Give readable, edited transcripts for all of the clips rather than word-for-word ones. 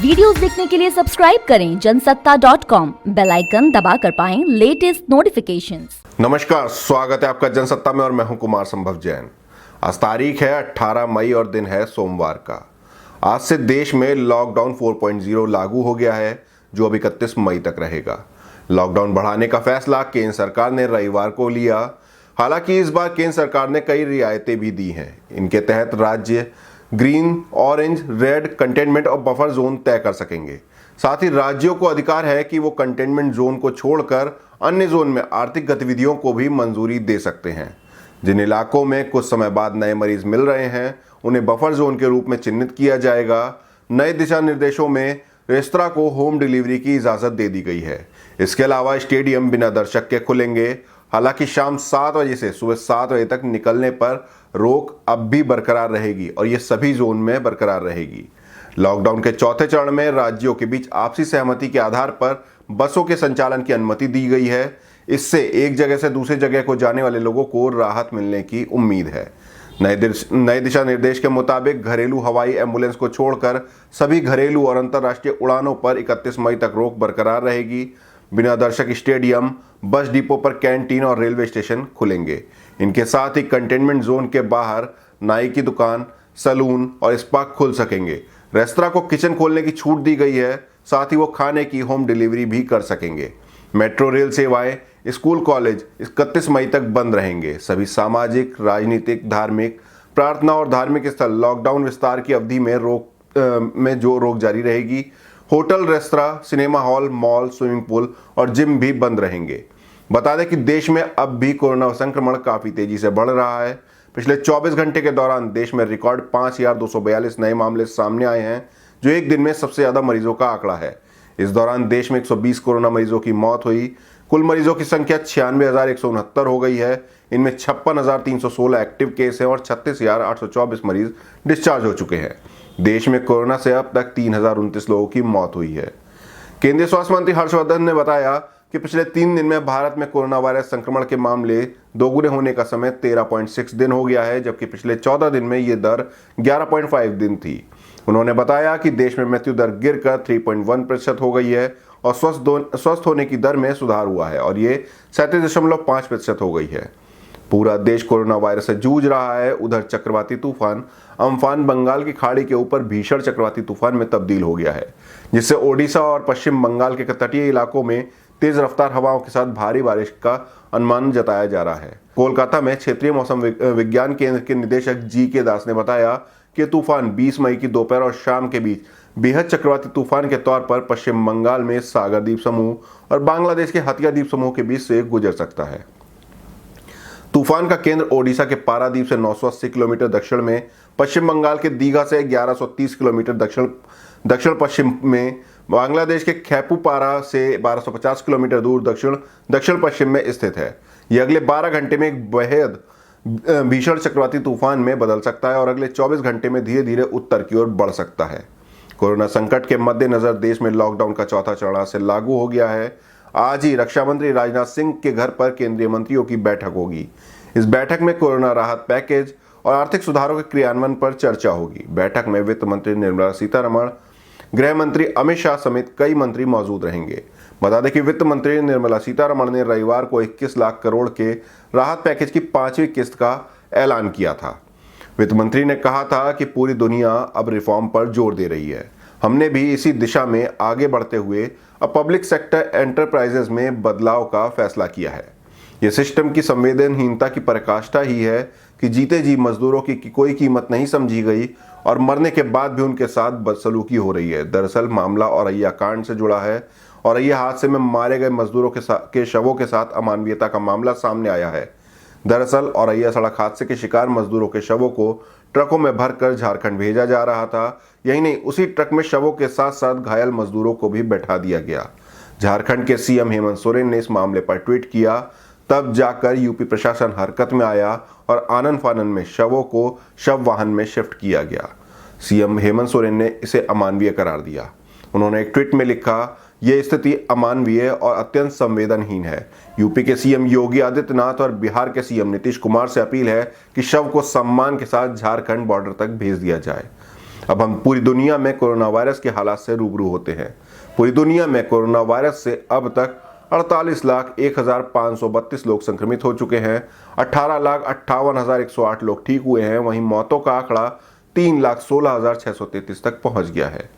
Videos देखने के लिए सब्सक्राइब करें जनसत्ता.com, बेल आइकन दबाकर पाएं लेटेस्ट नोटिफिकेशंस। नमस्कार, स्वागत है आपका जनसत्ता में और मैं हूं कुमार संभव जैन। आज तारीख है 18 मई और दिन है सोमवार का। आज से देश में लॉकडाउन 4.0 लागू हो गया है, जो अब 31 मई तक रहेगा। लॉकडाउन बढ़ाने का फैसला केंद्र सरकार ने रविवार को लिया। हालांकि इस बार केंद्र सरकार ने कई रियायतें भी दी हैं। इनके तहत राज्य ग्रीन, ऑरेंज, रेड कंटेनमेंट और बफर जोन तय कर सकेंगे। साथ ही राज्यों को अधिकार है कि वो कंटेनमेंट जोन को छोड़कर अन्य जोन में आर्थिक गतिविधियों को भी मंजूरी दे सकते हैं। जिन इलाकों में कुछ समय बाद नए मरीज मिल रहे हैं, उन्हें बफर जोन के रूप में चिन्हित किया जाएगा। नए दिशा निर्देशों में रेस्तरां को होम डिलीवरी की इजाज़त दे दी गई है। इसके अलावा स्टेडियम बिना दर्शक के खुलेंगे। हालांकि शाम 7 बजे से सुबह 7 बजे तक निकलने पर रोक अब भी बरकरार रहेगी और ये सभी जोन में बरकरार रहेगी। लॉकडाउन के चौथे चरण में राज्यों के बीच आपसी सहमति के आधार पर बसों के संचालन की अनुमति दी गई है। इससे एक जगह से दूसरी जगह को जाने वाले लोगों को राहत मिलने की उम्मीद है। नए दिशा निर्देश के मुताबिक घरेलू हवाई एम्बुलेंस को छोड़कर सभी घरेलू और अंतर्राष्ट्रीय उड़ानों पर 31 मई तक रोक बरकरार रहेगी। बिना दर्शक स्टेडियम, बस डिपो पर कैंटीन और रेलवे स्टेशन खुलेंगे। इनके साथ ही कंटेनमेंट जोन के बाहर नाई की दुकान, सैलून और स्पा खुल सकेंगे। रेस्तरां को किचन खोलने की छूट दी गई है। साथ ही वो खाने की होम डिलीवरी भी कर सकेंगे। मेट्रो रेल सेवाएं, स्कूल, कॉलेज 31 मई तक बंद रहेंगे। सभी सामाजिक, राजनीतिक, धार्मिक, प्रार्थना और धार्मिक स्थल लॉकडाउन विस्तार की अवधि में रोक जारी रहेगी। Hotel, restaurant, cinema hall, mall, swimming pool और जिम भी बंद रहेंगे। बता दें कि देश में अब भी कोरोना संक्रमण काफी तेजी से बढ़ रहा है। पिछले 24 घंटे के दौरान देश में रिकॉर्ड 5242 नए मामले सामने आए हैं, जो एक दिन में सबसे ज्यादा मरीजों का आंकड़ा है। इस दौरान देश में 120 कोरोना मरीजों की मौत हुई। कुल मरीजों की संख्या 96,169 हो गई है। इनमें 56,316 एक्टिव केस हैं और 36,824 मरीज डिस्चार्ज हो चुके हैं। देश में कोरोना से अब तक 3,029 लोगों की मौत हुई है। केंद्रीय स्वास्थ्य मंत्री हर्षवर्धन ने बताया कि पिछले 3 दिन में भारत में कोरोना वायरस संक्रमण के मामले दोगुने होने का समय 13.6 दिन हो गया है, जबकि पिछले 14 दिन में ये दर 11.5 दिन थी। उन्होंने बताया कि देश में मृत्यु दर गिरकर 3.1% हो गई है और स्वस्थ होने की दर में सुधार हुआ है और ये 37.5% हो गई है। पूरा देश कोरोना वायरस से जूझ रहा है। उधर चक्रवाती तूफान अम्फान बंगाल की खाड़ी के ऊपर भीषण चक्रवाती तूफान में तब्दील हो गया है, जिससे ओडिशा और पश्चिम बंगाल के तटीय इलाकों में तेज रफ्तार हवाओं के साथ भारी बारिश का अनुमान जताया जा रहा है। कोलकाता में क्षेत्रीय मौसम विज्ञान केंद्र के निदेशक जी.के. दास ने बताया कि तूफान 20 मई की दोपहर और शाम के बीच बेहद चक्रवाती तूफान के तौर पर पश्चिम बंगाल में सागर द्वीप समूह और बांग्लादेश के हथिया द्वीप समूह के बीच से गुजर सकता है। तूफान का केंद्र ओडिशा के पारादीप से 980 किलोमीटर दक्षिण में, पश्चिम बंगाल के दीघा से 1130 किलोमीटर दक्षिण पश्चिम में, बांग्लादेश के खैपुपारा से 1250 किलोमीटर दूर दक्षिण पश्चिम में स्थित है। यह अगले 12 घंटे में एक बेहद भीषण चक्रवाती तूफान में बदल सकता है और अगले 24 घंटे में धीरे धीरे उत्तर की ओर बढ़ सकता है। कोरोना संकट के मद्देनजर देश में लॉकडाउन का चौथा चरण आज से लागू हो गया है। आज ही रक्षा मंत्री राजनाथ सिंह के घर पर केंद्रीय मंत्रियों की बैठक होगी। इस बैठक में कोरोना राहत पैकेज और आर्थिक सुधारों के क्रियान्वयन पर चर्चा होगी। बैठक में वित्त मंत्री निर्मला सीतारमण, गृह मंत्री अमित शाह समेत कई मंत्री मौजूद रहेंगे। बता दें कि वित्त मंत्री निर्मला सीतारमण ने रविवार को 21 लाख करोड़ के राहत पैकेज की 5वीं किस्त का ऐलान किया था। वित्त मंत्री ने कहा था कि पूरी दुनिया अब रिफॉर्म पर जोर दे रही है। हमने भी इसी दिशा में आगे बढ़ते हुए अब पब्लिक सेक्टर एंटरप्राइजेज में बदलाव का फैसला किया है। यह सिस्टम की संवेदनहीनता की पराकाष्ठा ही है कि जीते जी मजदूरों की कोई कीमत नहीं समझी गई और मरने के बाद भी उनके साथ बदसलूकी हो रही है। दरअसल मामला औरैया कांड से जुड़ा है। औरैया हादसे में मारे गए मजदूरों के शवों के साथ अमानवीयता का मामला सामने आया है। दरअसल औरैया सड़क हादसे के शिकार मजदूरों के शवों को ट्रकों में भरकर झारखंड भेजा जा रहा था। यही नहीं, उसी ट्रक में शवों के साथ साथ घायल मजदूरों को भी बैठा दिया गया। झारखंड के सीएम हेमंत सोरेन ने इस मामले पर ट्वीट किया, तब जाकर यूपी प्रशासन हरकत में आया और आनन फानन में शवों को शव वाहन में शिफ्ट किया गया। सीएम हेमंत सोरेन ने इसे अमानवीय करार दिया। उन्होंने एक ट्वीट में लिखा, यह स्थिति अमानवीय और अत्यंत संवेदनहीन है। यूपी के सीएम योगी आदित्यनाथ और बिहार के सीएम नीतीश कुमार से अपील है कि शव को सम्मान के साथ झारखंड बॉर्डर तक भेज दिया जाए। अब हम पूरी दुनिया में कोरोना वायरस के हालात से रूबरू होते हैं। पूरी दुनिया में कोरोना वायरस से अब तक 48,01,532 लोग संक्रमित हो चुके हैं। 18,58,108 लोग ठीक हुए हैं। वहीं मौतों का आंकड़ा 3,16,633 तक पहुंच गया है।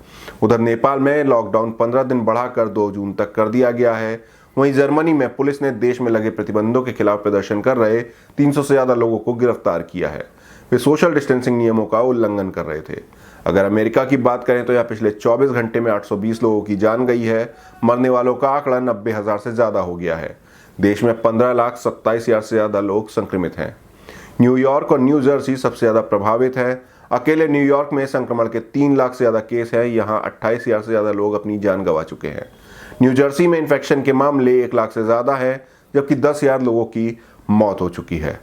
उधर नेपाल में लॉकडाउन 15 दिन बढ़ाकर 2 जून तक कर दिया गया है। वहीं जर्मनी में पुलिस ने देश में लगे प्रतिबंधों के खिलाफ प्रदर्शन कर रहे 300 से ज्यादा लोगों को गिरफ्तार किया है। वे सोशल डिस्टेंसिंग नियमों का उल्लंघन कर रहे थे। अगर अमेरिका की बात करें तो यहाँ पिछले 24 घंटे में 820 लोगों की जान गई है। मरने वालों का आंकड़ा 90,000 से ज्यादा हो गया है। देश में 15,27,000 से ज्यादा लोग संक्रमित हैं। न्यूयॉर्क और न्यू जर्सी सबसे ज्यादा प्रभावित है। अकेले न्यूयॉर्क में संक्रमण के 3 लाख से ज्यादा केस हैं। यहाँ 28,000 से ज्यादा लोग अपनी जान गंवा चुके हैं। न्यू जर्सी में इन्फेक्शन के मामले 1 लाख से ज्यादा है, जबकि 10,000 लोगों की मौत हो चुकी है।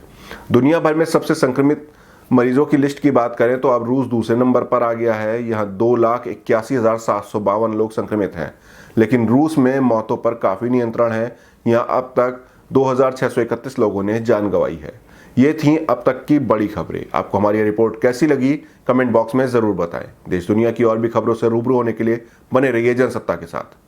दुनिया भर में सबसे संक्रमित मरीजों की लिस्ट की बात करें तो अब रूस दूसरे नंबर पर आ गया है। यहाँ 2,81,752 लोग संक्रमित हैं, लेकिन रूस में मौतों पर काफी नियंत्रण है। यहाँ अब तक 2,631 लोगों ने जान गंवाई है। ये थी अब तक की बड़ी खबरें। आपको हमारी रिपोर्ट कैसी लगी कमेंट बॉक्स में जरूर बताएं। देश दुनिया की और भी खबरों से रूबरू होने के लिए बने रहिए जनसत्ता के साथ।